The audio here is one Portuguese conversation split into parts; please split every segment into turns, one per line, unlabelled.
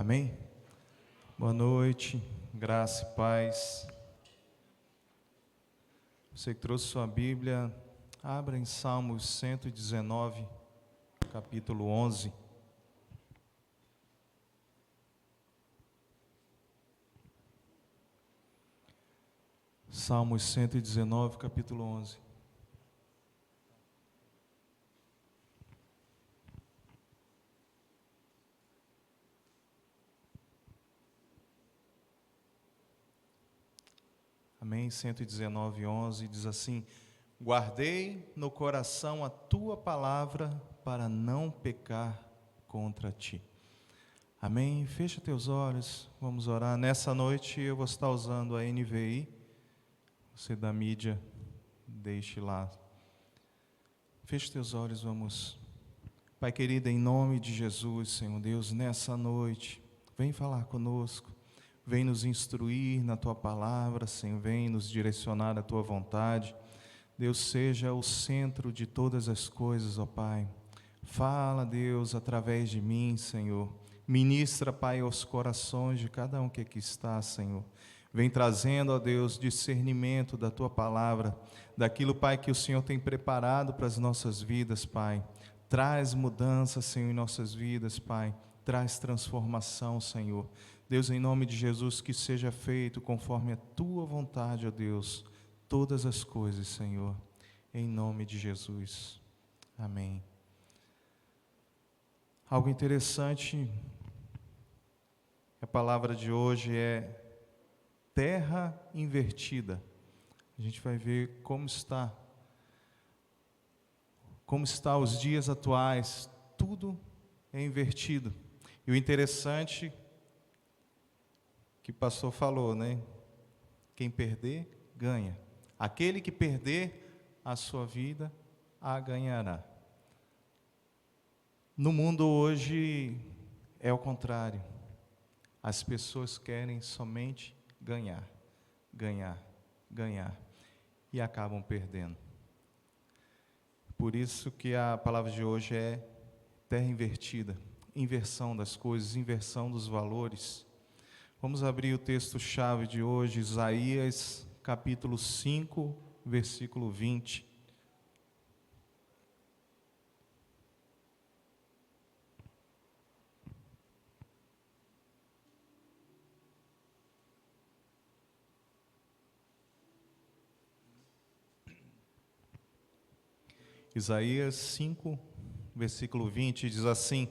Amém? Boa noite, graça e paz. Você que trouxe sua Bíblia, abra em Salmos 119, capítulo 11. Salmos 119, capítulo 11. Amém? 119, 11 diz assim: guardei no coração a tua palavra para não pecar contra ti. Amém? Fecha teus olhos, vamos orar. Nessa noite eu vou estar usando a NVI. Você da mídia, deixe lá. Feche teus olhos, vamos. Pai querido, em nome de Jesus, Senhor Deus, nessa noite, vem falar conosco. Vem nos instruir na Tua palavra, Senhor, vem nos direcionar à Tua vontade. Deus, seja o centro de todas as coisas, ó Pai. Fala, Deus, através de mim, Senhor. Ministra, Pai, aos corações de cada um que aqui está, Senhor. Vem trazendo, ó Deus, discernimento da Tua palavra, daquilo, Pai, que o Senhor tem preparado para as nossas vidas, Pai. Traz mudança, Senhor, em nossas vidas, Pai. Traz transformação, Senhor. Deus, em nome de Jesus, que seja feito conforme a Tua vontade, ó Deus, todas as coisas, Senhor, em nome de Jesus. Amém. Algo interessante, a palavra de hoje é terra invertida. A gente vai ver como está os dias atuais, tudo é invertido. E o interessante que o pastor falou, né? Quem perder, ganha. Aquele que perder a sua vida, a ganhará. No mundo hoje é o contrário. As pessoas querem somente ganhar, ganhar, ganhar e acabam perdendo. Por isso que a palavra de hoje é terra invertida, inversão das coisas, inversão dos valores. Vamos abrir o texto-chave de hoje, Isaías, capítulo 5, versículo 20. Isaías 5, versículo 20, diz assim: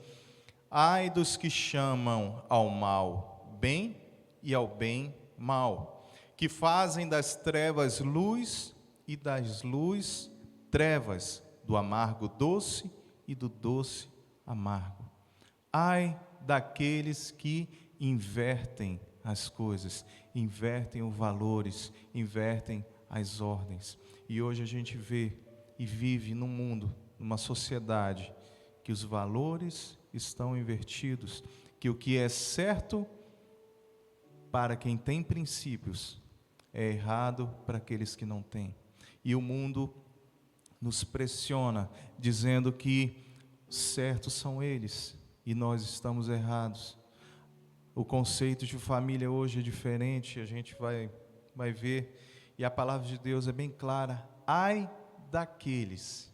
ai dos que chamam ao mal bem e ao bem mal, que fazem das trevas luz e das luz trevas, do amargo doce e do doce amargo. Ai daqueles que invertem as coisas, invertem os valores, invertem as ordens. E hoje a gente vê e vive num mundo, numa sociedade, que os valores estão invertidos, que o que é certo para quem tem princípios é errado para aqueles que não têm. E o mundo nos pressiona, dizendo que certos são eles e nós estamos errados. O conceito de família hoje é diferente, a gente vai ver, e a palavra de Deus é bem clara: ai daqueles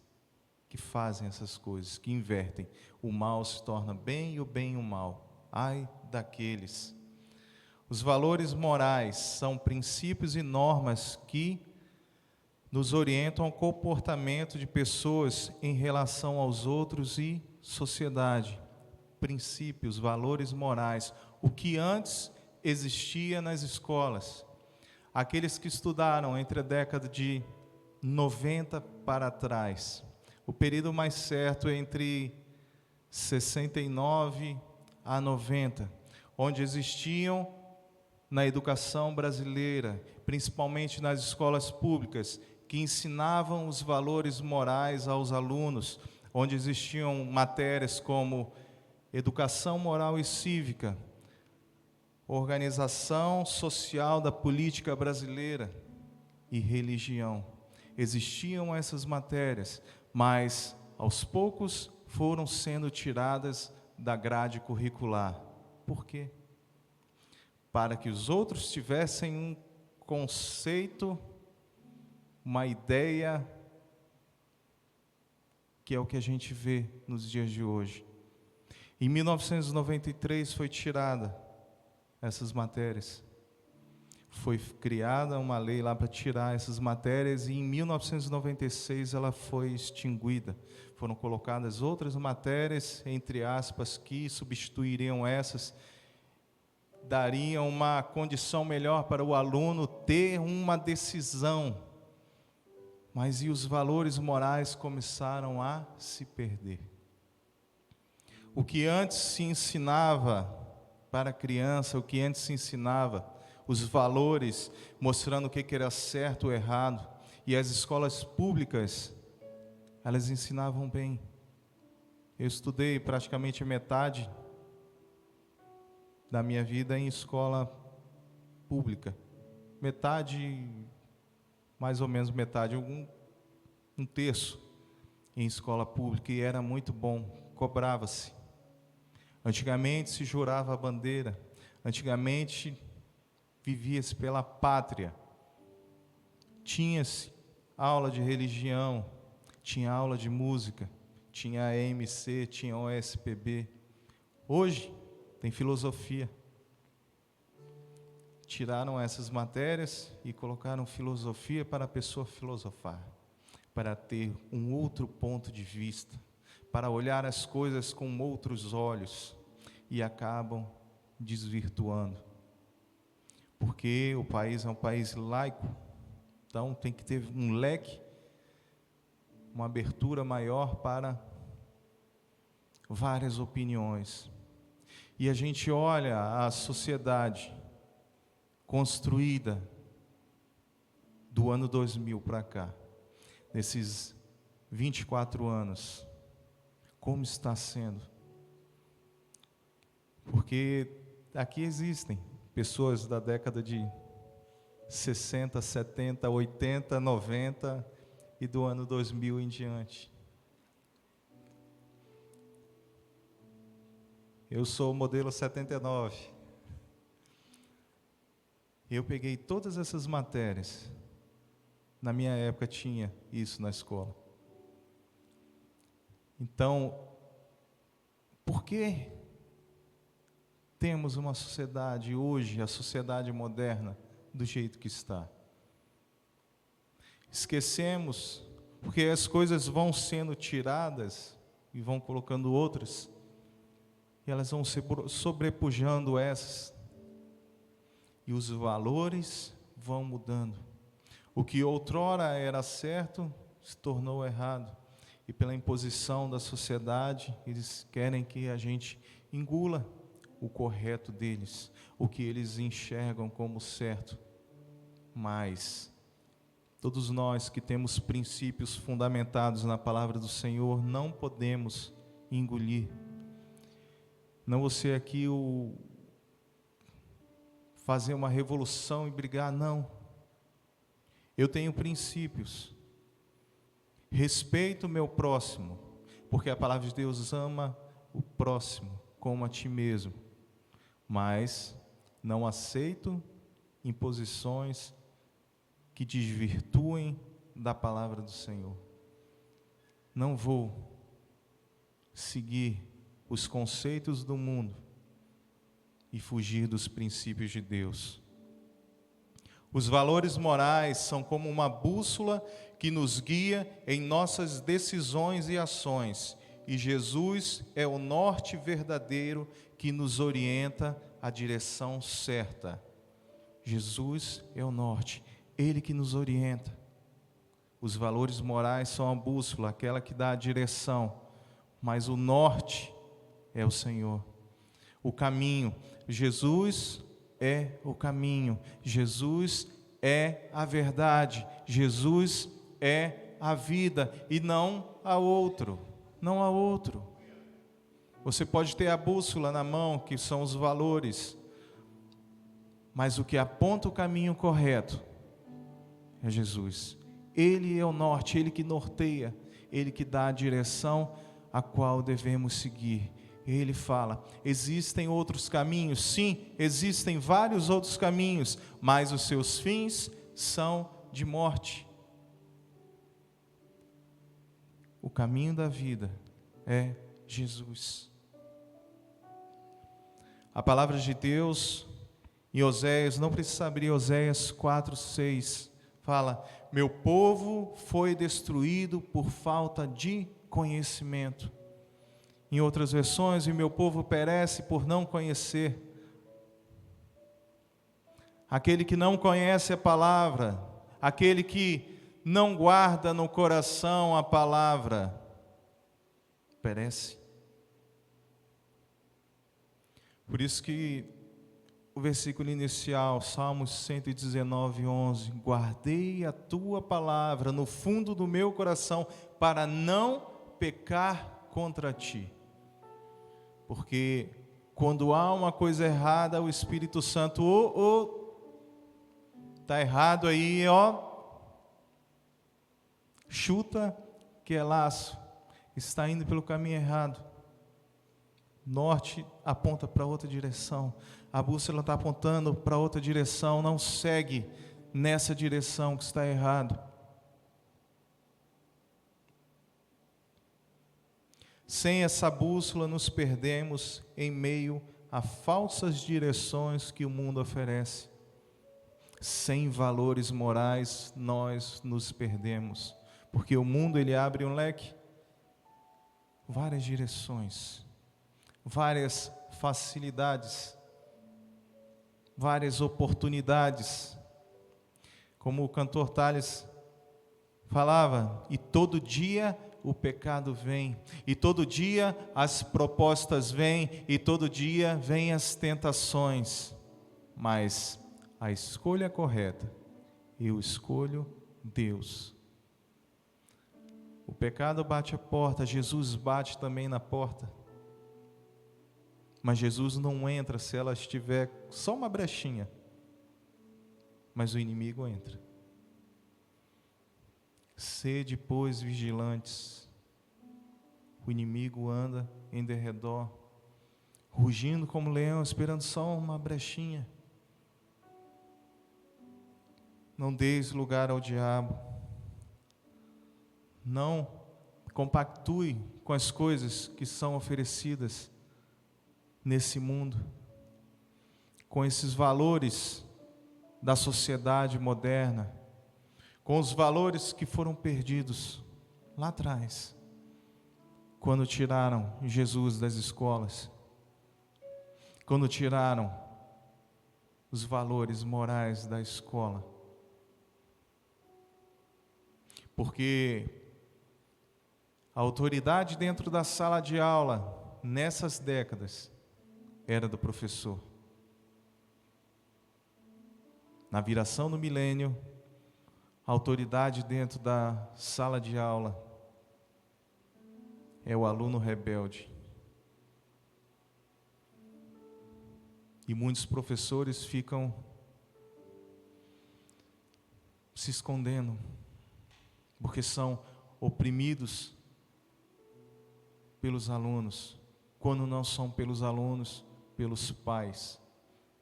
que fazem essas coisas, que invertem. O mal se torna bem e o bem o mal. Ai daqueles. Os valores morais são princípios e normas que nos orientam ao comportamento de pessoas em relação aos outros e sociedade. Princípios, valores morais, o que antes existia nas escolas. Aqueles que estudaram entre a década de 90 para trás, o período mais certo é entre 69 a 90, onde existiam na educação brasileira, principalmente nas escolas públicas, que ensinavam os valores morais aos alunos, onde existiam matérias como educação moral e cívica, organização social da política brasileira e religião. Existiam essas matérias, mas aos poucos foram sendo tiradas da grade curricular. Por quê? Para que os outros tivessem um conceito, uma ideia, que é o que a gente vê nos dias de hoje. Em 1993 foi tirada essas matérias. Foi criada uma lei lá para tirar essas matérias, e em 1996 ela foi extinguida. Foram colocadas outras matérias, entre aspas, que substituiriam essas, dariam uma condição melhor para o aluno ter uma decisão. Mas e os valores morais começaram a se perder. O que antes se ensinava para a criança, o que antes se ensinava, os valores, mostrando o que era certo ou errado, e as escolas públicas, elas ensinavam bem. Eu estudei praticamente metade da minha vida em escola pública. Metade, mais ou menos metade, um terço em escola pública, e era muito bom, cobrava-se. Antigamente se jurava a bandeira, antigamente vivia-se pela pátria, tinha-se aula de religião, tinha aula de música, tinha a EMC, tinha o OSPB. Hoje tem filosofia. Tiraram essas matérias e colocaram filosofia para a pessoa filosofar, para ter um outro ponto de vista, para olhar as coisas com outros olhos, e acabam desvirtuando. Porque o país é um país laico, então tem que ter um leque, uma abertura maior para várias opiniões. E a gente olha a sociedade construída do ano 2000 para cá, nesses 24 anos, como está sendo? Porque aqui existem pessoas da década de 60, 70, 80, 90 e do ano 2000 em diante. Eu sou o modelo 79. Eu peguei todas essas matérias. Na minha época tinha isso na escola. Então, por que temos uma sociedade hoje, a sociedade moderna, do jeito que está? Esquecemos, porque as coisas vão sendo tiradas e vão colocando outras, e elas vão sobrepujando essas, e os valores vão mudando. O que outrora era certo se tornou errado, e pela imposição da sociedade, eles querem que a gente engula o correto deles, o que eles enxergam como certo. Mas todos nós que temos princípios fundamentados na palavra do Senhor, não podemos engolir. Não você aqui fazer uma revolução e brigar, não. Eu tenho princípios. Respeito o meu próximo, porque a palavra de Deus ama o próximo como a ti mesmo. Mas não aceito imposições que desvirtuem da palavra do Senhor. Não vou seguir os conceitos do mundo e fugir dos princípios de Deus. Os valores morais são como uma bússola que nos guia em nossas decisões e ações, e Jesus é o norte verdadeiro que nos orienta à direção certa. Jesus é o norte, Ele que nos orienta. Os valores morais são a bússola, aquela que dá a direção, mas o norte é o Senhor. O caminho, Jesus é o caminho, Jesus é a verdade, Jesus é a vida, e não há outro, não há outro. Você pode ter a bússola na mão, que são os valores, mas o que aponta o caminho correto é Jesus. Ele é o norte, Ele que norteia, Ele que dá a direção a qual devemos seguir. Ele fala: existem outros caminhos? Sim, existem vários outros caminhos, mas os seus fins são de morte. O caminho da vida é Jesus. A palavra de Deus em Oséias, não precisa abrir, Oséias 4:6, fala: meu povo foi destruído por falta de conhecimento. Em outras versões, e meu povo perece por não conhecer. Aquele que não conhece a palavra, aquele que não guarda no coração a palavra, perece. Por isso que o versículo inicial, Salmos 119:11, guardei a tua palavra no fundo do meu coração para não pecar contra ti. Porque quando há uma coisa errada, o Espírito Santo, está errado aí, chuta que é laço, está indo pelo caminho errado. Norte aponta para outra direção, a bússola está apontando para outra direção, não segue nessa direção que está errado. Sem essa bússola nos perdemos em meio a falsas direções que o mundo oferece. Sem valores morais nós nos perdemos, porque o mundo ele abre um leque, várias direções, várias facilidades, várias oportunidades. Como o cantor Tales falava, e todo dia o pecado vem, e todo dia as propostas vêm, e todo dia vêm as tentações, mas a escolha é correta, eu escolho Deus. O pecado bate a porta, Jesus bate também na porta, mas Jesus não entra se ela estiver só uma brechinha, mas o inimigo entra. Sede, pois, vigilantes. O inimigo anda em derredor, rugindo como leão, esperando só uma brechinha. Não deis lugar ao diabo. Não compactue com as coisas que são oferecidas nesse mundo, com esses valores da sociedade moderna, com os valores que foram perdidos lá atrás, quando tiraram Jesus das escolas, quando tiraram os valores morais da escola. Porque a autoridade dentro da sala de aula, nessas décadas, era do professor. Na viração do milênio, a autoridade dentro da sala de aula é o aluno rebelde. E muitos professores ficam se escondendo, porque são oprimidos pelos alunos, quando não são pelos alunos, pelos pais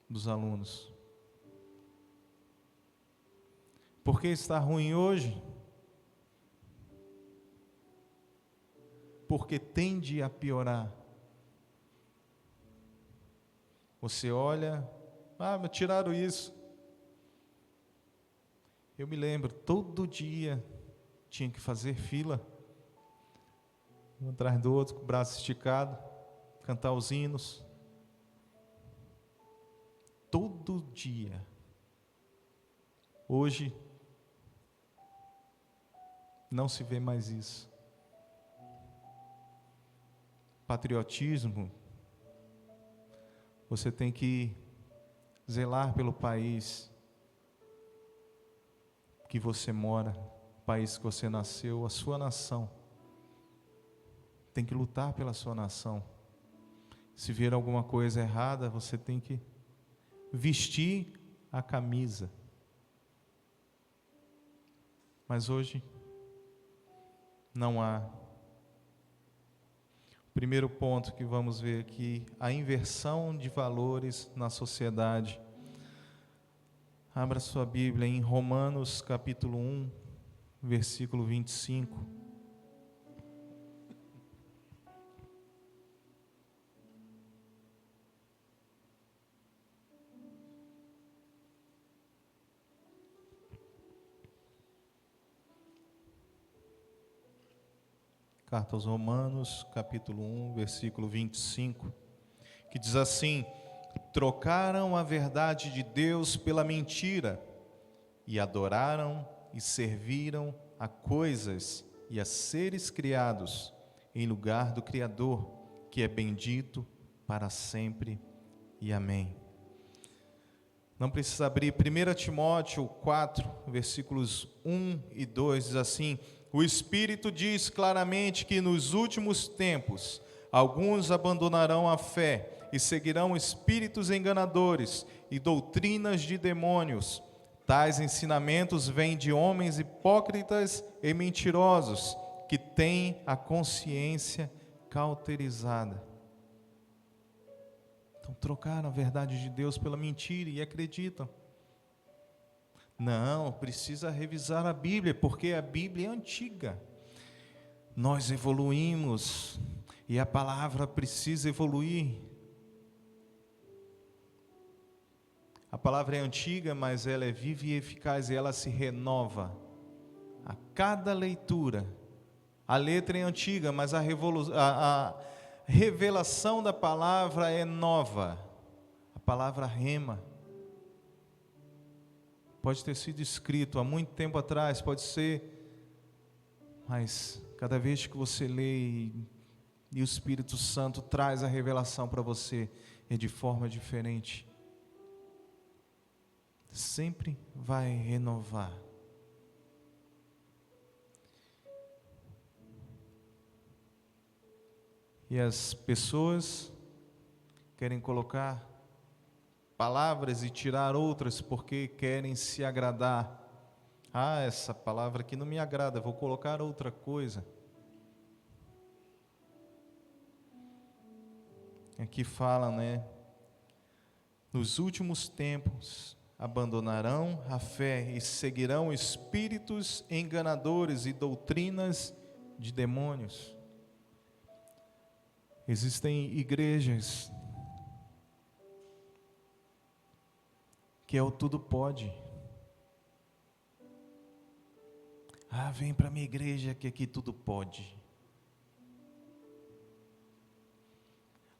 dos alunos. Por que está ruim hoje? Porque tende a piorar. Você olha, me tiraram isso. Eu me lembro, todo dia tinha que fazer fila, um atrás do outro, com o braço esticado, cantar os hinos. Todo dia. Hoje, não se vê mais isso. Patriotismo, você tem que zelar pelo país que você mora, o país que você nasceu, a sua nação. Tem que lutar pela sua nação. Se vir alguma coisa errada, você tem que vestir a camisa. Mas hoje não há. Primeiro ponto que vamos ver aqui, a inversão de valores na sociedade. Abra sua Bíblia em Romanos capítulo 1, versículo 25. Carta aos Romanos, capítulo 1, versículo 25, que diz assim: trocaram a verdade de Deus pela mentira, e adoraram e serviram a coisas e a seres criados, em lugar do Criador, que é bendito para sempre, e amém. Não precisa abrir, 1 Timóteo 4, versículos 1 e 2, diz assim: o Espírito diz claramente que nos últimos tempos alguns abandonarão a fé e seguirão espíritos enganadores e doutrinas de demônios. Tais ensinamentos vêm de homens hipócritas e mentirosos, que têm a consciência cauterizada. Então trocaram a verdade de Deus pela mentira e acreditam. Não, precisa revisar a Bíblia, porque a Bíblia é antiga. Nós evoluímos e a palavra precisa evoluir. A palavra é antiga, mas ela é viva e eficaz e ela se renova a cada leitura. A letra é antiga, mas a revelação da palavra é nova. A palavra rema. Pode ter sido escrito há muito tempo atrás, pode ser, mas cada vez que você lê e o Espírito Santo traz a revelação para você, é de forma diferente. Sempre vai renovar. E as pessoas querem colocar palavras e tirar outras porque querem se agradar. Ah, essa palavra aqui não me agrada, vou colocar outra coisa. Aqui fala, nos últimos tempos abandonarão a fé e seguirão espíritos enganadores e doutrinas de demônios. Existem igrejas que é o tudo pode. Ah, vem para a minha igreja que aqui tudo pode.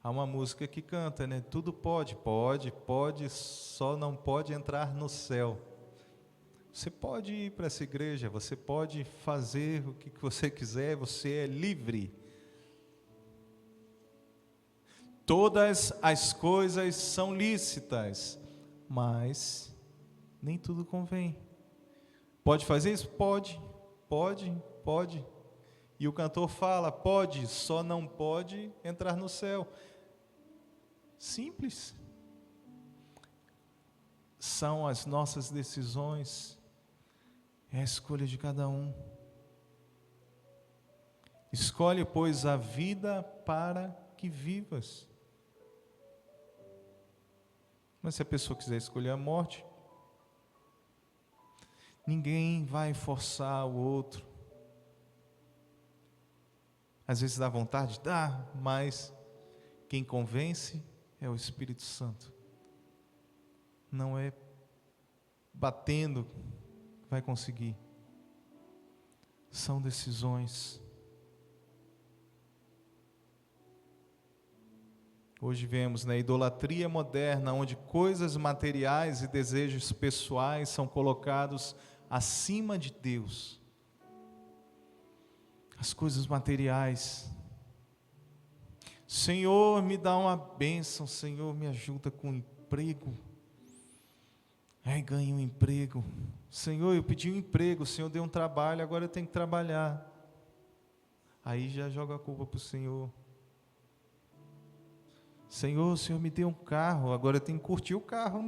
Há uma música que canta, tudo pode, só não pode entrar no céu. Você pode ir para essa igreja, você pode fazer o que você quiser, você é livre. Todas as coisas são lícitas, mas nem tudo convém. Pode fazer isso? Pode. E o cantor fala, pode, só não pode entrar no céu. Simples. São as nossas decisões, é a escolha de cada um. Escolhe, pois, a vida para que vivas. Mas se a pessoa quiser escolher a morte, ninguém vai forçar o outro. Às vezes dá vontade, dá, mas quem convence é o Espírito Santo. Não é batendo que vai conseguir. São decisões. Hoje vemos na idolatria moderna, onde coisas materiais e desejos pessoais são colocados acima de Deus. As coisas materiais. Senhor, me dá uma bênção, Senhor, me ajuda com um emprego. Ganhei um emprego. Senhor, eu pedi um emprego, o Senhor deu um trabalho, agora eu tenho que trabalhar. Aí já joga a culpa para o Senhor. Senhor, o Senhor me deu um carro, agora eu tenho que curtir o carro,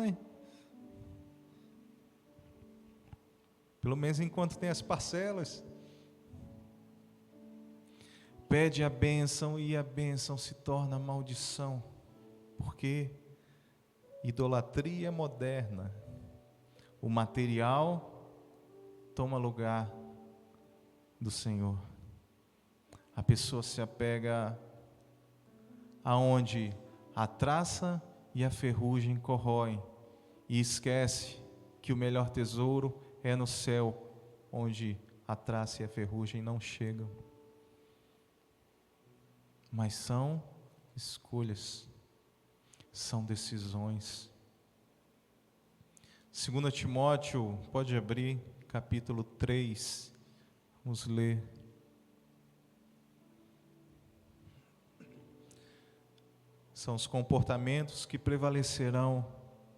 Pelo menos enquanto tem as parcelas. pede a bênção e a bênção se torna maldição, porque idolatria moderna, o material toma lugar do Senhor. A pessoa se apega aonde a traça e a ferrugem corroem e esquece que o melhor tesouro é no céu, onde a traça e a ferrugem não chegam. Mas são escolhas, são decisões. 2 Timóteo, pode abrir, capítulo 3, vamos ler. São os comportamentos que prevalecerão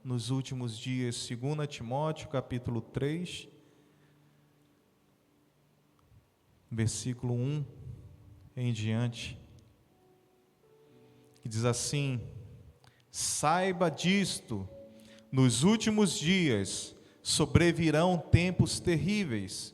nos últimos dias. 2 Timóteo, capítulo 3, versículo 1 em diante, que diz assim: saiba disto, nos últimos dias sobrevirão tempos terríveis.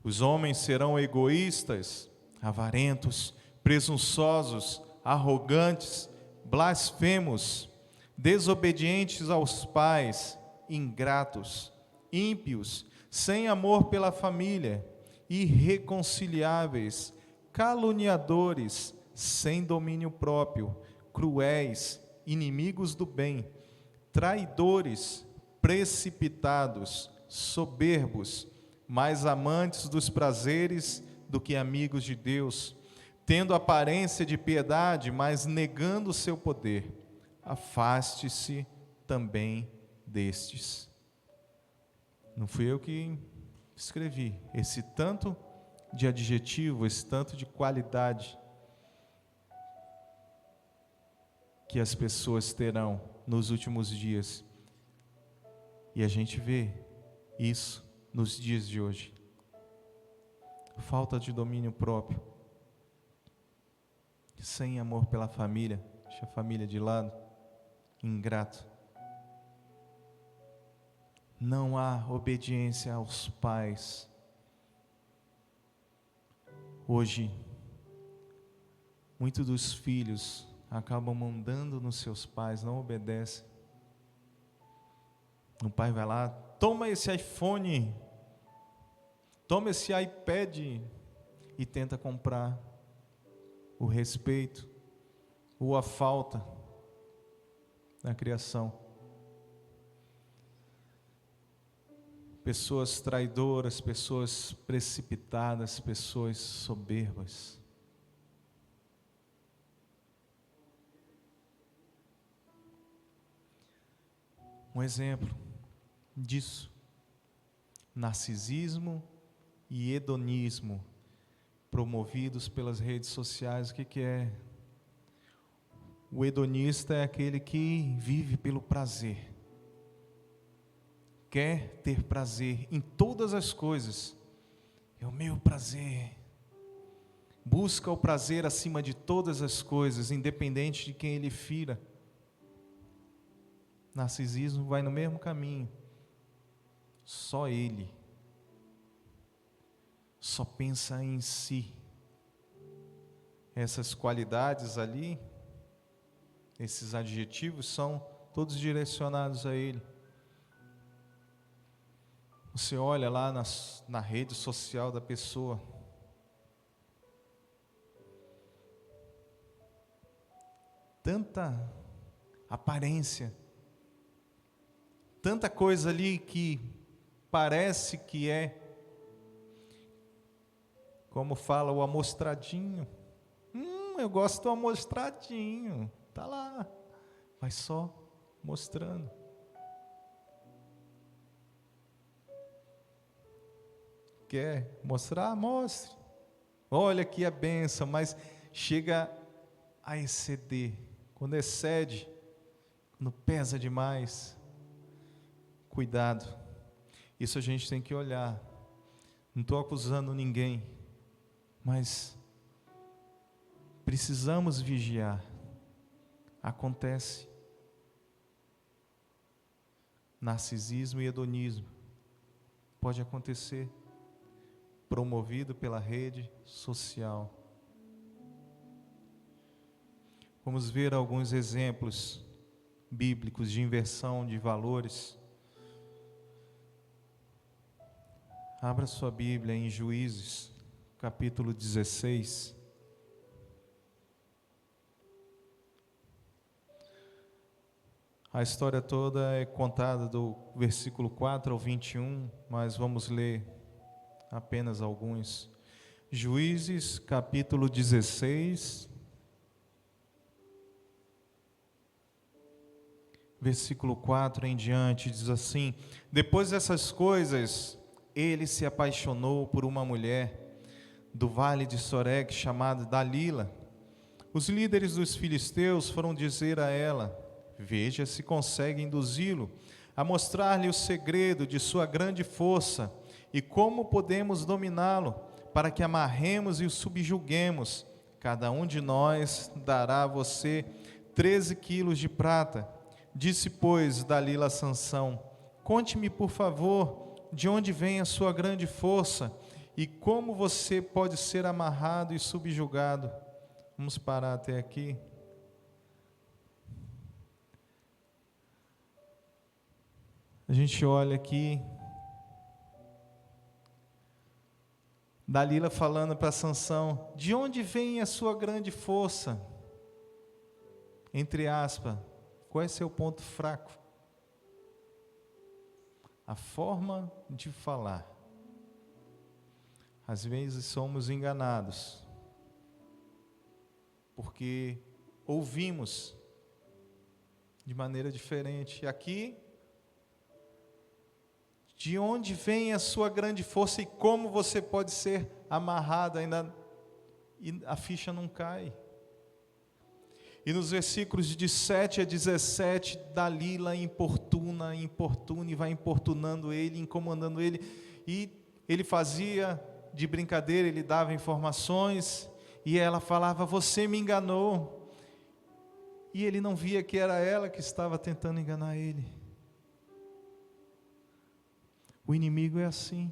Os homens serão egoístas, avarentos, presunçosos, arrogantes, blasfemos, desobedientes aos pais, ingratos, ímpios, sem amor pela família, irreconciliáveis, caluniadores, sem domínio próprio, cruéis, inimigos do bem, traidores, precipitados, soberbos, mais amantes dos prazeres do que amigos de Deus, tendo aparência de piedade, mas negando o seu poder. Afaste-se também destes. Não fui eu que escrevi. Esse tanto de adjetivo, esse tanto de qualidade que as pessoas terão nos últimos dias. E a gente vê isso nos dias de hoje. Falta de domínio próprio, sem amor pela família, deixa a família de lado, ingrato. Não há obediência aos pais. Hoje, muitos dos filhos acabam mandando nos seus pais, não obedecem. O pai vai lá, toma esse iPhone, toma esse iPad e tenta comprar o respeito ou a falta na criação. Pessoas traidoras, pessoas precipitadas, pessoas soberbas. Um exemplo disso, narcisismo e hedonismo, promovidos pelas redes sociais. O que é? O hedonista é aquele que vive pelo prazer, quer ter prazer em todas as coisas, é o meu prazer, busca o prazer acima de todas as coisas, independente de quem ele fira. Narcisismo vai no mesmo caminho, só ele, só pensa em si. Essas qualidades ali, esses adjetivos são todos direcionados a ele. Você olha lá na rede social da pessoa, tanta aparência, tanta coisa ali que parece que é, como fala, o amostradinho. Eu gosto do amostradinho, tá lá, mas só mostrando. Quer mostrar? Mostre. Olha aqui a bênção, mas chega a exceder. Quando excede, quando pesa demais, cuidado. Isso a gente tem que olhar. Não estou acusando ninguém, mas precisamos vigiar. Acontece. Narcisismo e hedonismo. Pode acontecer. Promovido pela rede social. Vamos ver alguns exemplos bíblicos de inversão de valores. Abra sua Bíblia em Juízes, capítulo 16. A história toda é contada do versículo 4 ao 21, mas vamos ler apenas alguns. Juízes, capítulo 16, versículo 4 em diante, diz assim: Depois dessas coisas, ele se apaixonou por uma mulher do vale de Sorek, chamada Dalila. Os líderes dos filisteus foram dizer a ela: Veja se consegue induzi-lo a mostrar-lhe o segredo de sua grande força e como podemos dominá-lo, para que amarremos e o subjuguemos. Cada um de nós dará a você 13 quilos de prata. Disse, pois, Dalila a Sansão: Conte-me, por favor, de onde vem a sua grande força e como você pode ser amarrado e subjugado. Vamos parar até aqui. A gente olha aqui, Dalila falando para Sansão: de onde vem a sua grande força? Entre aspas, qual é seu ponto fraco? A forma de falar. Às vezes somos enganados, porque ouvimos de maneira diferente. Aqui, de onde vem a sua grande força e como você pode ser amarrado ainda, e a ficha não cai. E nos versículos de 7 a 17, Dalila importuna e vai importunando ele, incomodando ele, e ele fazia de brincadeira, ele dava informações, e ela falava: você me enganou, e ele não via que era ela que estava tentando enganar ele. O inimigo é assim,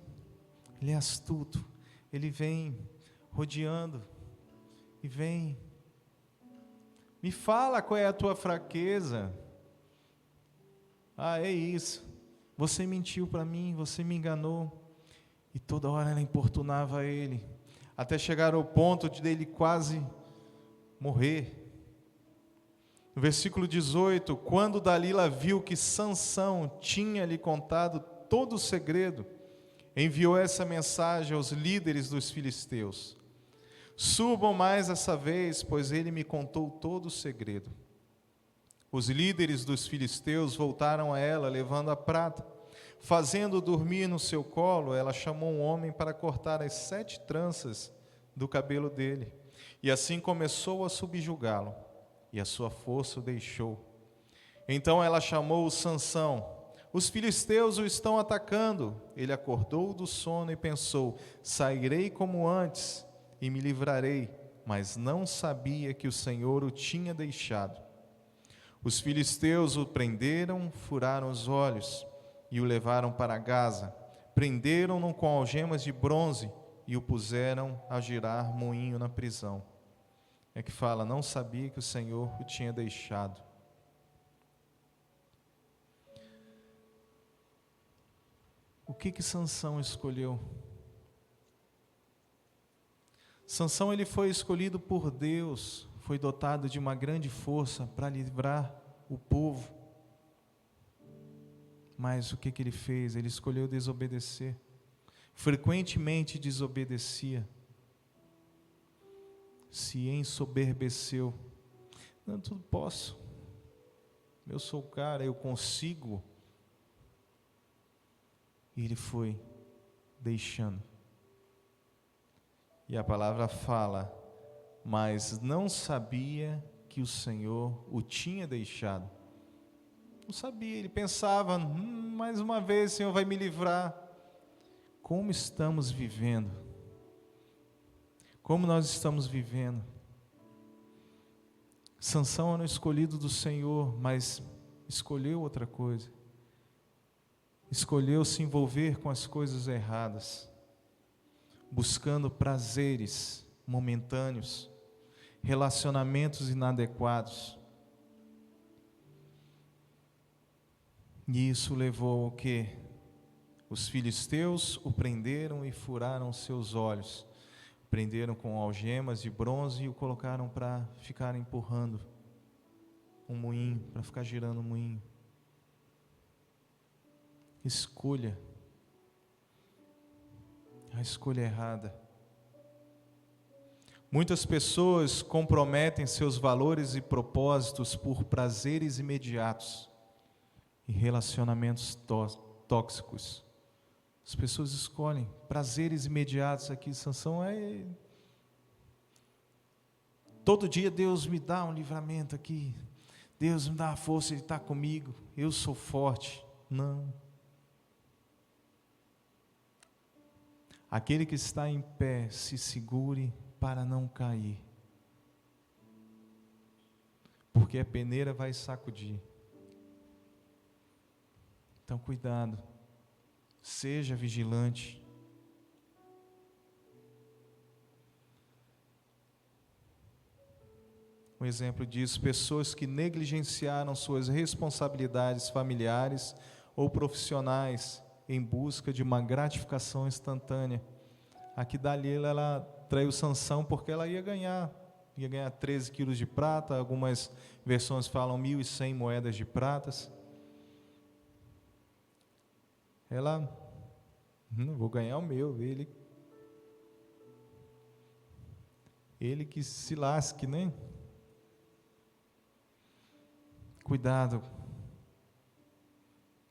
ele é astuto, ele vem rodeando, e vem: me fala qual é a tua fraqueza. É isso, você mentiu para mim, você me enganou. E toda hora ela importunava ele, até chegar ao ponto de ele quase morrer. No versículo 18, quando Dalila viu que Sansão tinha lhe contado todo o segredo, enviou essa mensagem aos líderes dos filisteus: subam mais essa vez, pois ele me contou todo o segredo. Os líderes dos filisteus voltaram a ela, levando a prata. Fazendo dormir no seu colo, ela chamou um homem para cortar as 7 tranças do cabelo dele, e assim começou a subjugá-lo, e a sua força o deixou. Então ela chamou Sansão. Os filisteus o estão atacando. Ele acordou do sono e pensou: sairei como antes e me livrarei, mas não sabia que o Senhor o tinha deixado. Os filisteus o prenderam, furaram os olhos e o levaram para Gaza. Prenderam-no com algemas de bronze e o puseram a girar moinho na prisão. É que fala: não sabia que o Senhor o tinha deixado. O que Sansão escolheu? Sansão, ele foi escolhido por Deus, foi dotado de uma grande força para livrar o povo. Mas o que ele fez? Ele escolheu desobedecer. Frequentemente desobedecia. Se ensoberbeceu. Não, tudo posso. Eu sou o cara, eu consigo. E ele foi deixando. E a palavra fala: mas não sabia que o Senhor o tinha deixado. Não sabia, ele pensava: mais uma vez o Senhor vai me livrar. Como estamos vivendo? Como nós estamos vivendo? Sansão era o escolhido do Senhor, mas escolheu outra coisa. Escolheu se envolver com as coisas erradas, buscando prazeres momentâneos, relacionamentos inadequados. E isso levou ao quê? Os filisteus o prenderam e furaram seus olhos. Prenderam com algemas de bronze e o colocaram para ficar empurrando um moinho, para ficar girando um moinho. Escolha. A escolha errada. Muitas pessoas comprometem seus valores e propósitos por prazeres imediatos e relacionamentos tóxicos. As pessoas escolhem prazeres imediatos aqui. Sansão todo dia Deus me dá um livramento aqui. Deus me dá a força, Ele está comigo. Eu sou forte. Não. Aquele que está em pé, se segure para não cair. Porque a peneira vai sacudir. Então, cuidado. Seja vigilante. Um exemplo disso, pessoas que negligenciaram suas responsabilidades familiares ou profissionais em busca de uma gratificação instantânea. Aqui Dalila, ela traiu Sansão porque ela ia ganhar 13 quilos de prata, algumas versões falam 1.100 moedas de pratas. Ela, vou ganhar o meu, ele que se lasque, né? Cuidado,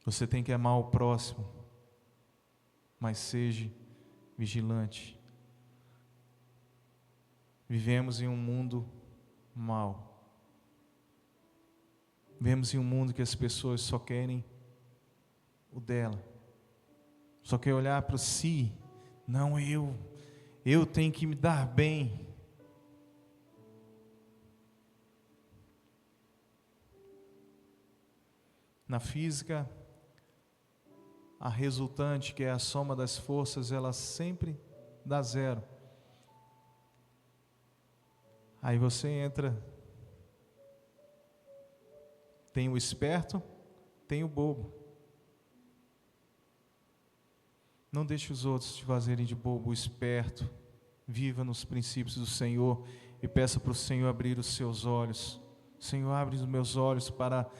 você tem que amar o próximo, mas seja vigilante. Vivemos em um mundo mau. Vivemos em um mundo que as pessoas só querem o dela, só quer olhar para si. Não, eu tenho que me dar bem. Na física, a resultante, que é a soma das forças, ela sempre dá zero. Aí você entra, tem o esperto, tem o bobo. Não deixe os outros te fazerem de bobo. O esperto, viva nos princípios do Senhor e peça para o Senhor abrir os seus olhos. Senhor, abre os meus olhos para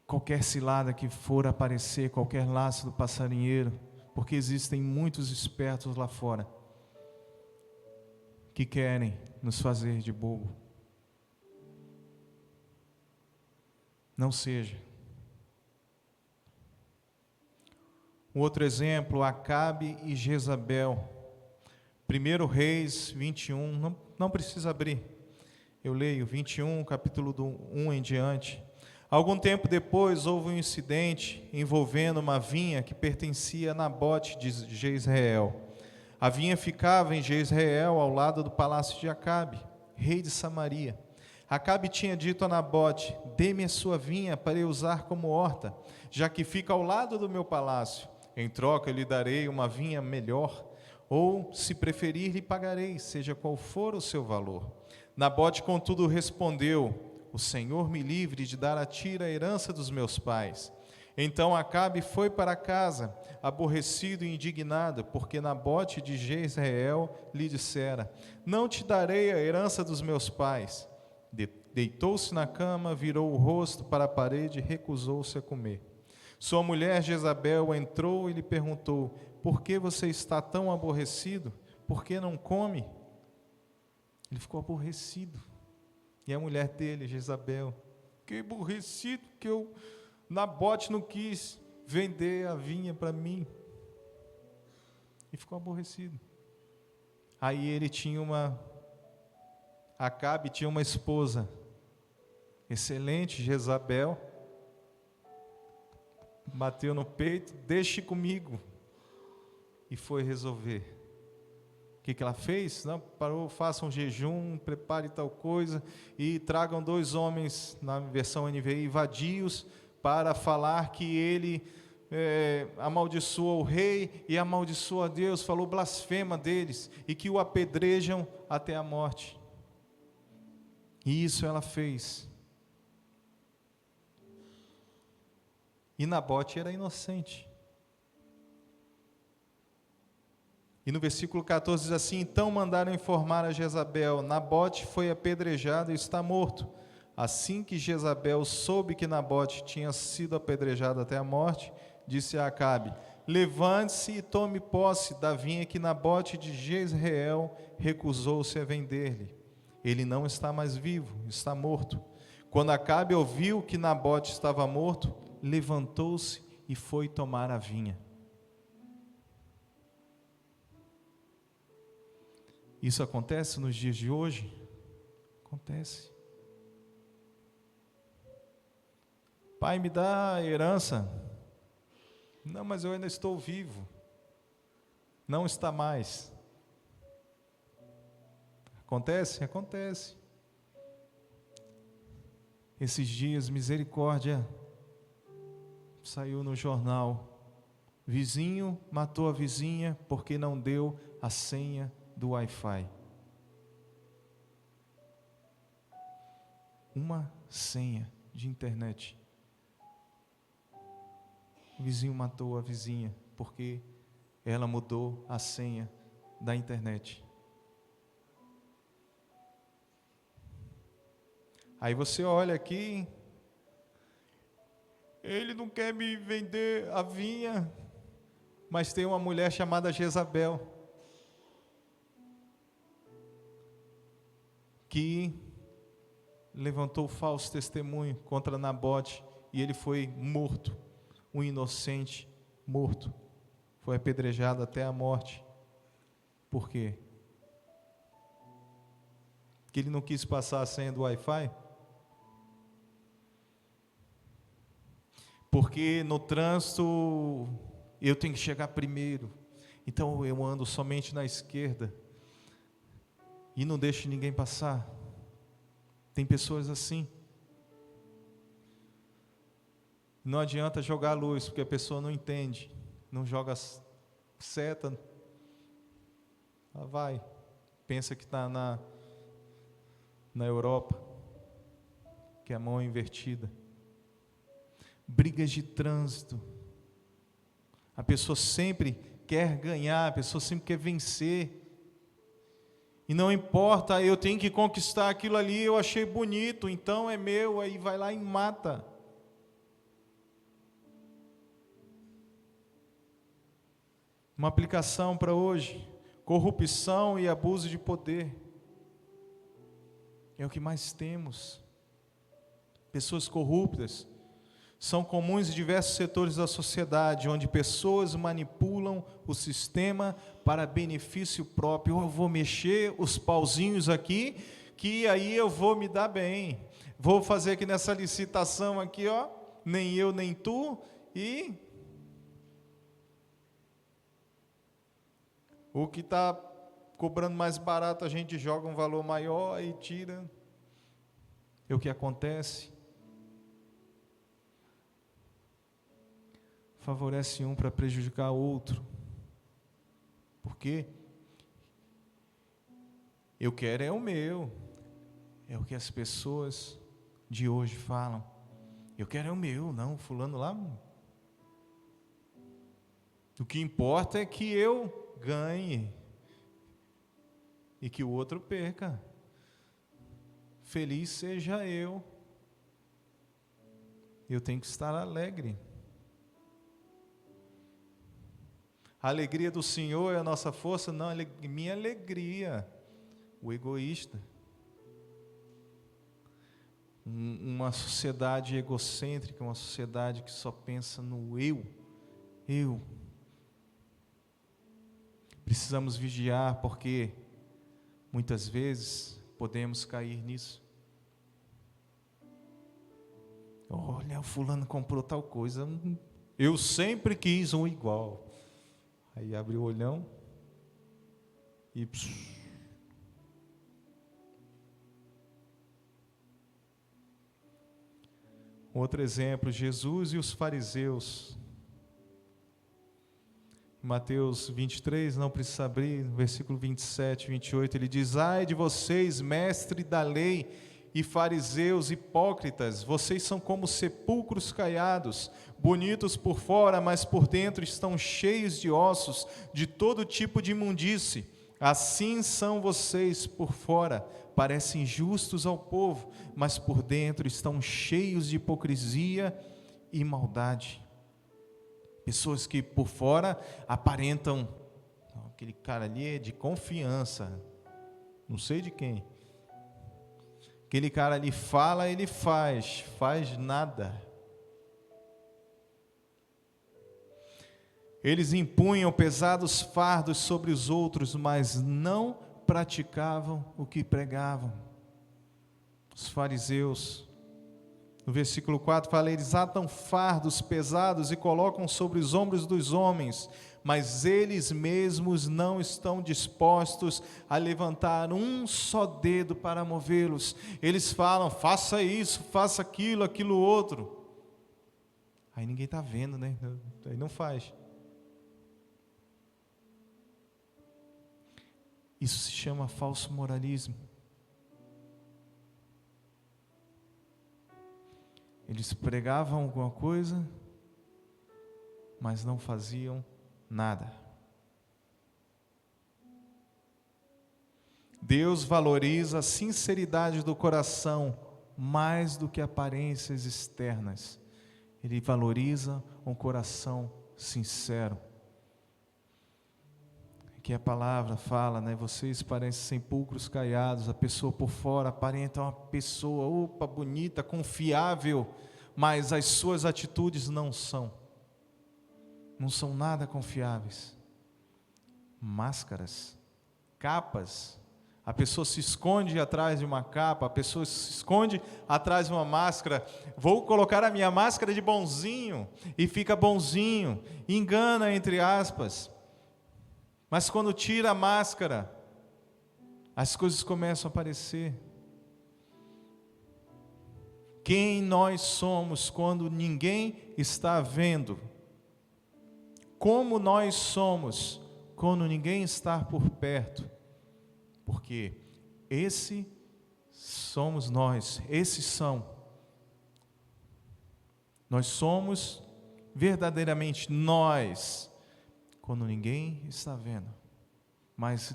qualquer cilada que for aparecer, qualquer laço do passarinheiro, porque existem muitos espertos lá fora que querem nos fazer de bobo. Não seja. Um outro exemplo, Acabe e Jezabel. 1 Reis 21, não precisa abrir. Eu leio 21, capítulo do 1 em diante. Algum tempo depois houve um incidente envolvendo uma vinha que pertencia a Nabote de Jezreel. A vinha ficava em Jezreel, ao lado do palácio de Acabe, rei de Samaria. Acabe tinha dito a Nabote: dê-me a sua vinha para eu usar como horta, já que fica ao lado do meu palácio. Em troca eu lhe darei uma vinha melhor, ou, se preferir, lhe pagarei, seja qual for o seu valor. Nabote, contudo, respondeu: o Senhor me livre de dar a ti a herança dos meus pais. Então Acabe foi para casa, aborrecido e indignado, porque Nabote de Jezreel lhe dissera: não te darei a herança dos meus pais. Deitou-se na cama, virou o rosto para a parede e recusou-se a comer. Sua mulher Jezabel entrou e lhe perguntou: por que você está tão aborrecido? Por que não come? Ele ficou aborrecido. E a mulher dele, Jezabel: que aborrecido que Nabote não quis vender a vinha para mim. E ficou aborrecido. Aí Acabe tinha uma esposa excelente, Jezabel. Bateu no peito: deixe comigo. E foi resolver. O que ela fez? Não, parou, faça um jejum, prepare tal coisa e tragam 2 homens, na versão NVI, vadios, para falar que ele amaldiçoa o rei e amaldiçoa a Deus, falou blasfema deles e que o apedrejam até a morte. E isso ela fez. E Nabote era inocente. E no versículo 14 diz assim: então mandaram informar a Jezabel: Nabote foi apedrejado e está morto. Assim que Jezabel soube que Nabote tinha sido apedrejado até a morte, disse a Acabe: levante-se e tome posse da vinha que Nabote de Jezreel recusou-se a vender-lhe. Ele não está mais vivo, está morto. Quando Acabe ouviu que Nabote estava morto, levantou-se e foi tomar a vinha. Isso acontece nos dias de hoje? Acontece. Pai, me dá a herança. Não, mas eu ainda estou vivo. Não está mais. Acontece? Acontece. Esses dias, misericórdia, saiu no jornal. Vizinho matou a vizinha porque não deu a senha do Wi-Fi. Uma senha de internet. O vizinho matou a vizinha porque ela mudou a senha da internet. Aí você olha aqui, ele não quer me vender a vinha, mas tem uma mulher chamada Jezabel, que levantou falso testemunho contra Nabote, e ele foi morto, um inocente morto, foi apedrejado até a morte. Por quê? Porque ele não quis passar a senha do Wi-Fi? Porque no trânsito eu tenho que chegar primeiro, então eu ando somente na esquerda e não deixo ninguém passar. Tem pessoas assim. Não adianta jogar a luz, porque a pessoa não entende, não joga seta, ela vai, pensa que está na Europa, que a mão é invertida. Brigas de trânsito, a pessoa sempre quer ganhar, a pessoa sempre quer vencer, e não importa, eu tenho que conquistar aquilo ali, eu achei bonito, então é meu, aí vai lá e mata. Uma aplicação para hoje: corrupção e abuso de poder, é o que mais temos. Pessoas corruptas são comuns em diversos setores da sociedade, onde pessoas manipulam o sistema para benefício próprio. Eu vou mexer os pauzinhos aqui, que aí eu vou me dar bem. Vou fazer aqui nessa licitação aqui, ó, nem eu nem tu, e o que está cobrando mais barato a gente joga um valor maior e tira. É o que acontece. Favorece um para prejudicar outro. Por quê? Eu quero é o meu. É o que as pessoas de hoje falam. Eu quero é o meu, não, fulano lá. O que importa é que eu ganhe e que o outro perca. Feliz seja eu. Eu tenho que estar alegre. A alegria do Senhor é a nossa força? Não, minha alegria. O egoísta. Uma sociedade egocêntrica, uma sociedade que só pensa no eu. Eu. Precisamos vigiar, porque muitas vezes podemos cair nisso. Olha, o fulano comprou tal coisa, eu sempre quis um igual. Aí abre o olhão e outro exemplo, Jesus e os fariseus. Mateus 23, não precisa abrir, versículo 27, 28, ele diz: ai de vocês, mestre da lei e fariseus hipócritas, vocês são como sepulcros caiados, bonitos por fora, mas por dentro estão cheios de ossos, de todo tipo de imundície. Assim são vocês por fora, parecem justos ao povo, mas por dentro estão cheios de hipocrisia e maldade. Pessoas que por fora aparentam, aquele cara ali é de confiança, não sei de quem. Aquele cara ali fala, ele faz nada. Eles impunham pesados fardos sobre os outros, mas não praticavam o que pregavam. Os fariseus, no versículo 4 fala: eles atam fardos pesados e colocam sobre os ombros dos homens, mas eles mesmos não estão dispostos a levantar um só dedo para movê-los. Eles falam: faça isso, faça aquilo, aquilo outro. Aí ninguém está vendo, né? Aí não faz. Isso se chama falso moralismo. Eles pregavam alguma coisa, mas não faziam nada. Deus valoriza a sinceridade do coração mais do que aparências externas. Ele valoriza um coração sincero. Que a palavra fala, né? Vocês parecem sepulcros caiados, a pessoa por fora aparenta uma pessoa, opa, bonita, confiável, mas as suas atitudes não são nada confiáveis. Máscaras, capas, a pessoa se esconde atrás de uma capa, a pessoa se esconde atrás de uma máscara. Vou colocar a minha máscara de bonzinho, e fica bonzinho, engana entre aspas. Mas quando tira a máscara, as coisas começam a aparecer. Quem nós somos quando ninguém está vendo? Como nós somos quando ninguém está por perto? Porque esse somos nós, esses são. Nós somos verdadeiramente nós, quando ninguém está vendo. Mas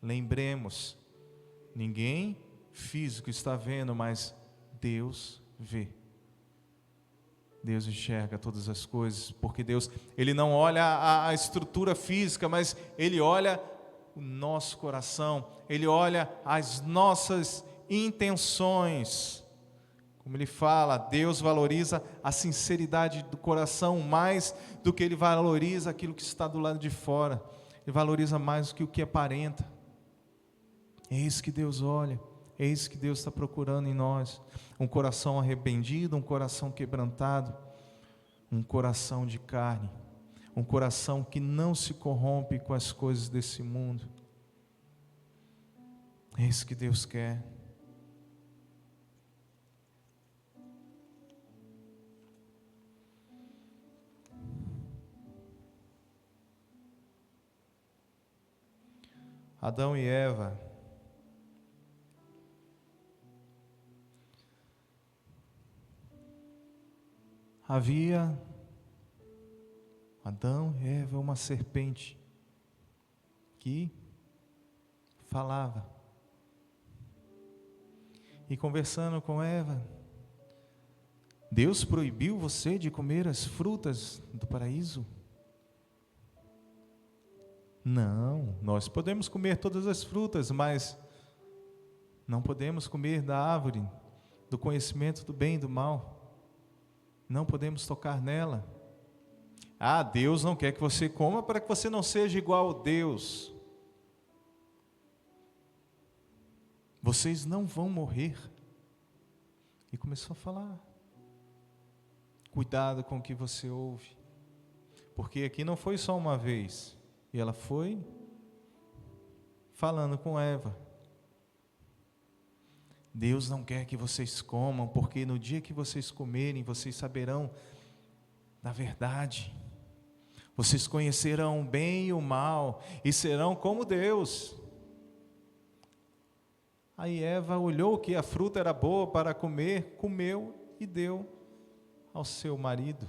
lembremos, ninguém físico está vendo, mas Deus vê. Deus enxerga todas as coisas, porque Deus, Ele não olha a estrutura física, mas Ele olha o nosso coração, Ele olha as nossas intenções. Como ele fala, Deus valoriza a sinceridade do coração mais do que Ele valoriza aquilo que está do lado de fora. Ele valoriza mais do que o que aparenta. É isso que Deus olha, é isso que Deus está procurando em nós. Um coração arrependido, um coração quebrantado, um coração de carne, um coração que não se corrompe com as coisas desse mundo. É isso que Deus quer. Adão e Eva, havia Adão e Eva, uma serpente que falava. E conversando com Eva, Deus proibiu você de comer as frutas do paraíso? Não, nós podemos comer todas as frutas, mas não podemos comer da árvore do conhecimento do bem e do mal. Não podemos tocar nela. Ah, Deus não quer que você coma para que você não seja igual a Deus. Vocês não vão morrer. E começou a falar. Cuidado com o que você ouve. Porque aqui não foi só uma vez. E ela foi falando com Eva. Deus não quer que vocês comam, porque no dia que vocês comerem, vocês saberão da verdade. Vocês conhecerão o bem e o mal e serão como Deus. Aí Eva olhou que a fruta era boa para comer, comeu e deu ao seu marido.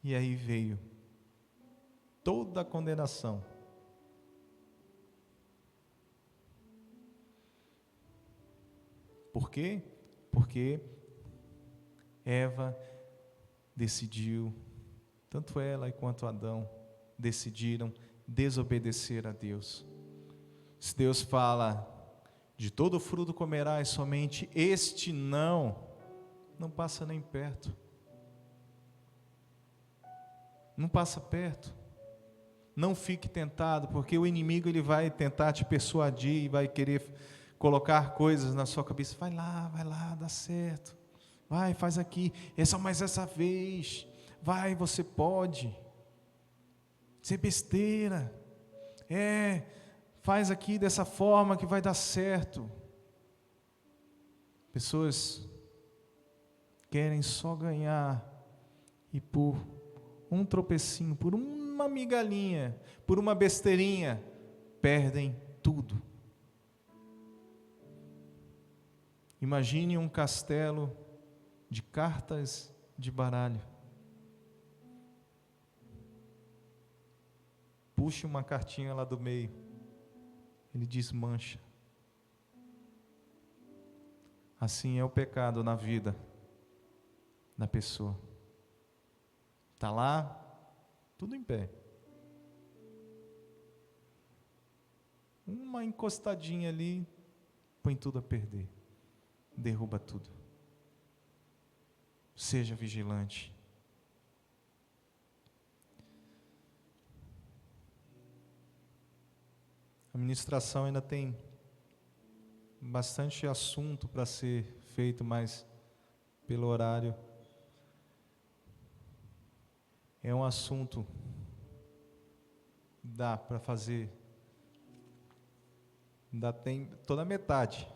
E aí veio toda a condenação. Por quê? Porque Eva decidiu, tanto ela quanto Adão decidiram desobedecer a Deus. Se Deus fala, de todo fruto comerás, somente este não passa nem perto. Não passa perto. Não fique tentado, porque o inimigo ele vai tentar te persuadir e vai querer colocar coisas na sua cabeça. Vai lá, dá certo. Vai, faz aqui, mais essa vez. Vai, você pode. Isso é besteira. Faz aqui dessa forma que vai dar certo. Pessoas querem só ganhar e por um tropecinho, por uma migalhinha, por uma besteirinha, perdem tudo. Imagine um castelo de cartas de baralho. Puxe uma cartinha lá do meio, ele desmancha. Assim é o pecado na vida da pessoa. Está lá, tudo em pé. Uma encostadinha ali, põe tudo a perder. Derruba tudo. Seja vigilante. A ministração ainda tem bastante assunto para ser feito, mas pelo horário é um assunto, dá para fazer, ainda tem toda a metade,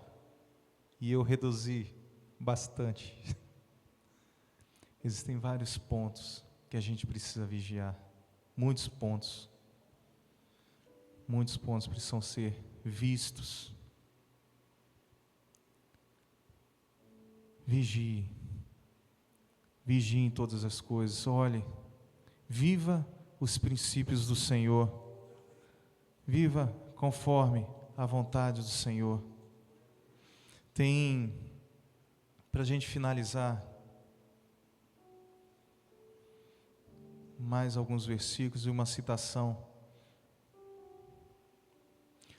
e eu reduzi bastante. Existem vários pontos que a gente precisa vigiar, muitos pontos precisam ser vistos. Vigie em todas as coisas, olhe, viva os princípios do Senhor, viva conforme a vontade do Senhor. Tem, para a gente finalizar, mais alguns versículos e uma citação.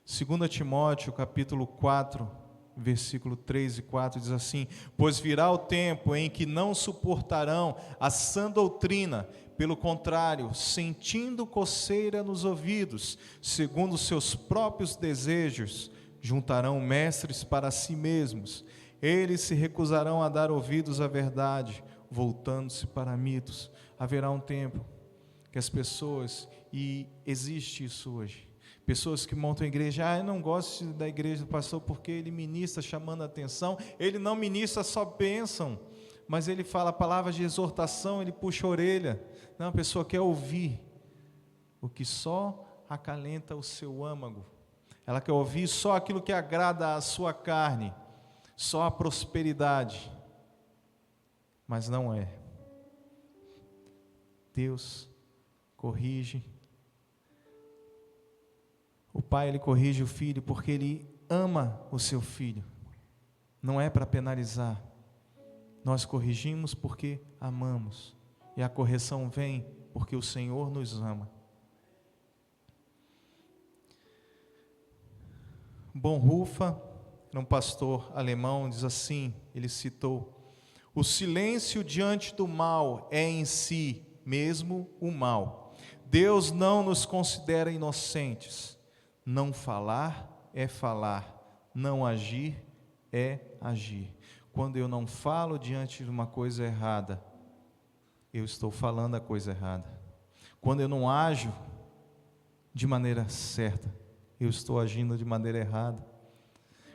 2 Timóteo, capítulo 4, versículo 3 e 4, diz assim: pois virá o tempo em que não suportarão a sã doutrina, pelo contrário, sentindo coceira nos ouvidos, segundo seus próprios desejos, juntarão mestres para si mesmos. Eles se recusarão a dar ouvidos à verdade, voltando-se para mitos. Haverá um tempo que as pessoas, e existe isso hoje, pessoas que montam a igreja, eu não gosto da igreja do pastor porque ele ministra chamando a atenção. Ele não ministra só bênção, mas ele fala palavras de exortação, ele puxa a orelha. Não, a pessoa quer ouvir o que só acalenta o seu âmago. Ela quer ouvir só aquilo que agrada a sua carne, só a prosperidade. Mas não é. Deus corrige. O pai, ele corrige o filho porque ele ama o seu filho. Não é para penalizar. Nós corrigimos porque amamos. E a correção vem porque o Senhor nos ama. Bonhoeffer, um pastor alemão, diz assim, ele citou: o silêncio diante do mal é em si mesmo o mal. Deus não nos considera inocentes. Não falar é falar, não agir é agir. Quando eu não falo diante de uma coisa errada, eu estou falando a coisa errada. Quando eu não ajo de maneira certa, eu estou agindo de maneira errada.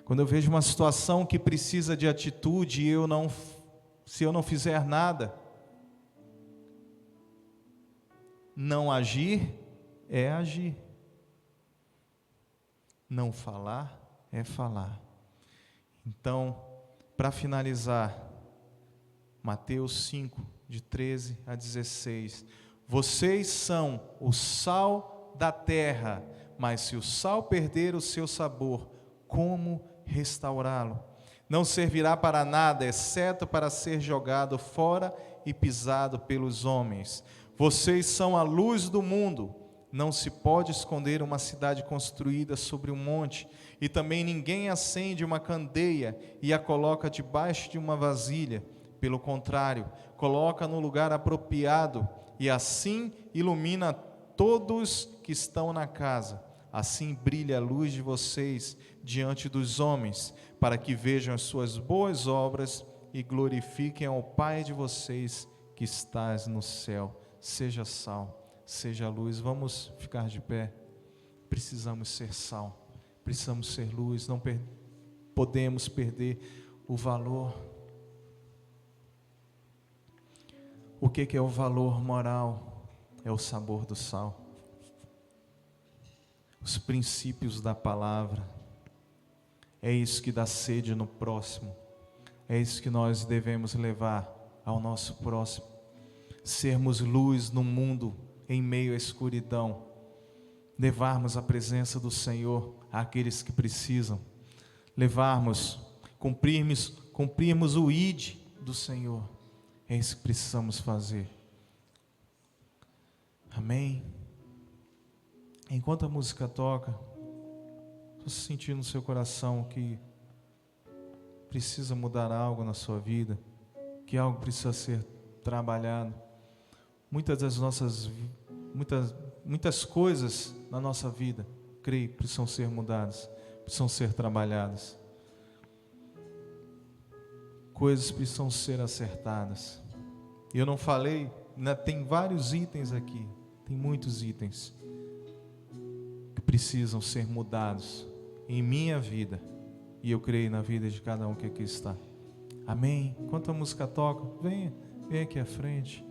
Quando eu vejo uma situação que precisa de atitude e eu não Se eu não fizer nada, não agir é agir. Não falar é falar. Então, para finalizar, Mateus 5, de 13 a 16. Vocês são o sal da terra, mas se o sal perder o seu sabor, como restaurá-lo? Não servirá para nada, exceto para ser jogado fora e pisado pelos homens. Vocês são a luz do mundo. Não se pode esconder uma cidade construída sobre um monte, e também ninguém acende uma candeia e a coloca debaixo de uma vasilha. Pelo contrário, coloca no lugar apropriado, e assim ilumina todos que estão na casa. Assim brilha a luz de vocês diante dos homens, para que vejam as suas boas obras e glorifiquem ao Pai de vocês que estás no céu. Seja sal, seja luz. Vamos ficar de pé. Precisamos ser sal, precisamos ser luz. Não podemos perder o valor. O que é o valor moral? É o sabor do sal. Os princípios da palavra. É isso que dá sede no próximo. É isso que nós devemos levar ao nosso próximo. Sermos luz no mundo em meio à escuridão. Levarmos a presença do Senhor àqueles que precisam. Cumprirmos o ID do Senhor. É isso que precisamos fazer. Amém? Enquanto a música toca, estou sentindo no seu coração que precisa mudar algo na sua vida, que algo precisa ser trabalhado. Muitas coisas na nossa vida, creio, precisam ser mudadas, precisam ser trabalhadas. Coisas precisam ser acertadas. E eu não falei, tem vários itens aqui, tem muitos itens que precisam ser mudados em minha vida, e eu creio na vida de cada um que aqui está. Amém? Enquanto a música toca, venha aqui à frente.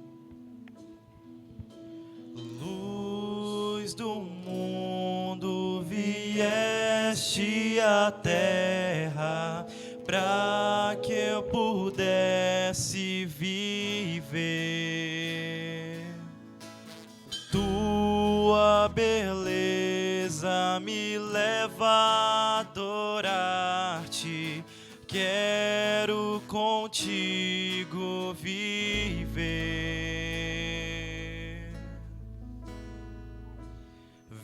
Luz do mundo, vieste à terra para que eu pudesse viver. Tua beleza me leva a adorar-te. Quero contigo viver.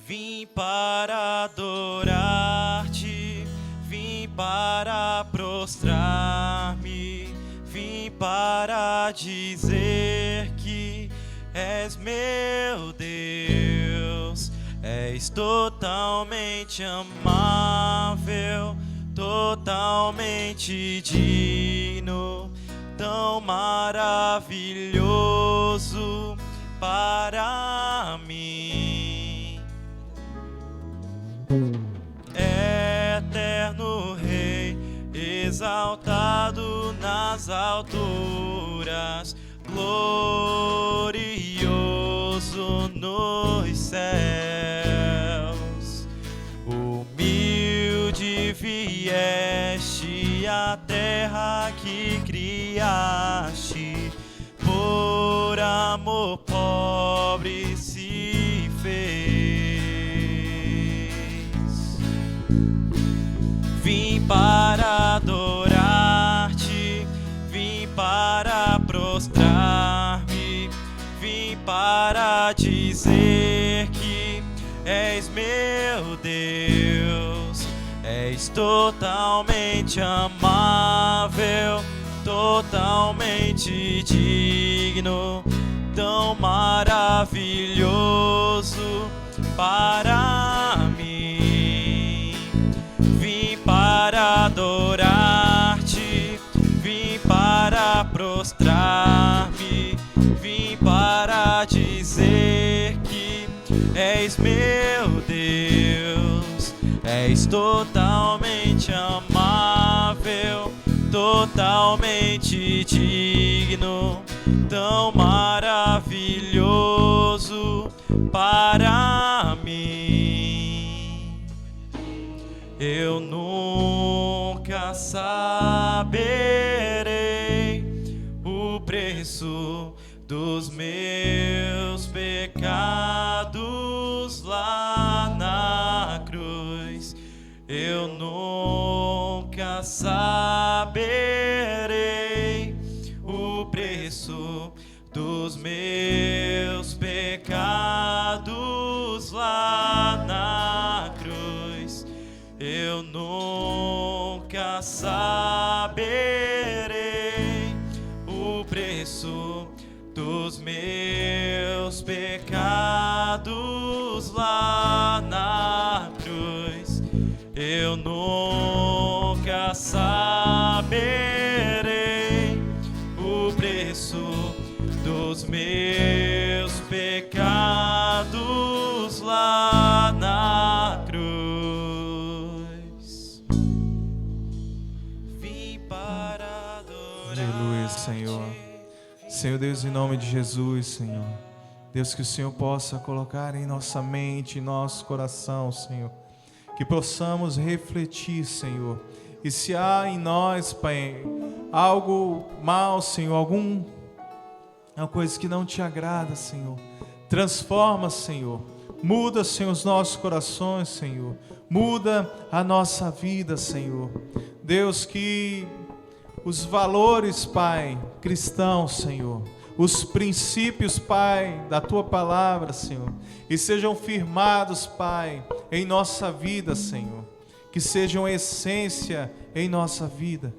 Vim para adorar-te, vim para prostrar-me, vim para dizer que és meu Deus. És totalmente amável, totalmente digno, tão maravilhoso para mim. Eterno Rei, exaltado nas alturas, glorioso nos céus. Humilde vieste à terra que criaste, por amor pobre se fez. Vim para adorar-te, vim para prostrar-me, vim para dizer que és meu Deus. És totalmente amável, totalmente digno, tão maravilhoso para mim. Vim para adorar-te, vim para prostrar-me, vim para dizer que és meu Deus. És totalmente amável, totalmente totalmente digno, tão maravilhoso para mim. Eu nunca saberei o preço dos meus pecados lá na cruz. Eu nunca saberei o preço dos meus pecados lá na cruz. Eu nunca saberei o preço dos meus pecados lá na cruz. Eu nunca saberei o preço dos meus pecados lá na cruz. Vim para adorar.
Aleluia, Senhor. Senhor Deus, em nome de Jesus, Senhor. Deus, que o Senhor possa colocar em nossa mente, em nosso coração, Senhor. Que possamos refletir, Senhor. E se há em nós, Pai, algo mal, Senhor, alguma coisa que não te agrada, Senhor, transforma, Senhor. Muda, Senhor, os nossos corações, Senhor. Muda a nossa vida, Senhor. Deus, que os valores, Pai, cristãos, Senhor, os princípios, Pai, da Tua palavra, Senhor, e sejam firmados, Pai, em nossa vida, Senhor, que sejam essência em nossa vida.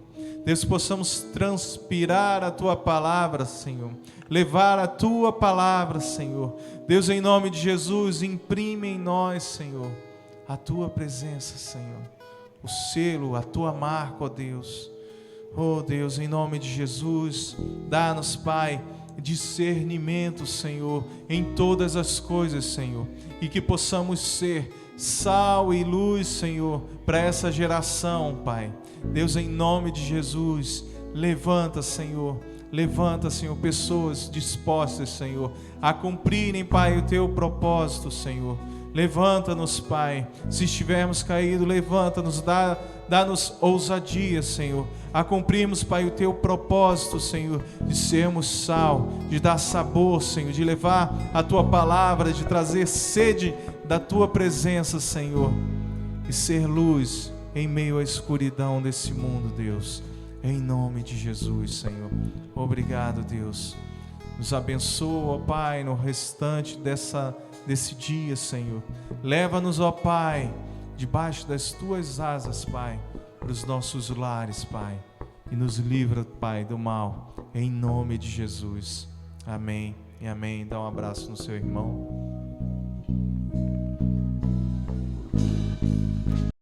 Deus, possamos transpirar a Tua palavra, Senhor, levar a Tua palavra, Senhor. Deus, em nome de Jesus, imprime em nós, Senhor, a Tua presença, Senhor, o selo, a Tua marca, ó Deus. Oh Deus, em nome de Jesus, dá-nos, Pai, discernimento, Senhor, em todas as coisas, Senhor, e que possamos ser sal e luz, Senhor, para essa geração, Pai. Deus, em nome de Jesus, levanta, Senhor, pessoas dispostas, Senhor, a cumprirem, Pai, o Teu propósito, Senhor. Levanta-nos, Pai, se estivermos caídos, levanta-nos, dá-nos ousadia, Senhor, a cumprirmos, Pai, o Teu propósito, Senhor, de sermos sal, de dar sabor, Senhor, de levar a Tua palavra, de trazer sede da Tua presença, Senhor, e ser luz em meio à escuridão desse mundo, Deus, em nome de Jesus, Senhor. Obrigado, Deus. Nos abençoa, ó Pai, no restante desse dia, Senhor. Leva-nos, ó Pai, debaixo das Tuas asas, Pai, para os nossos lares, Pai, e nos livra, Pai, do mal, em nome de Jesus. Amém e amém. Dá um abraço no seu irmão.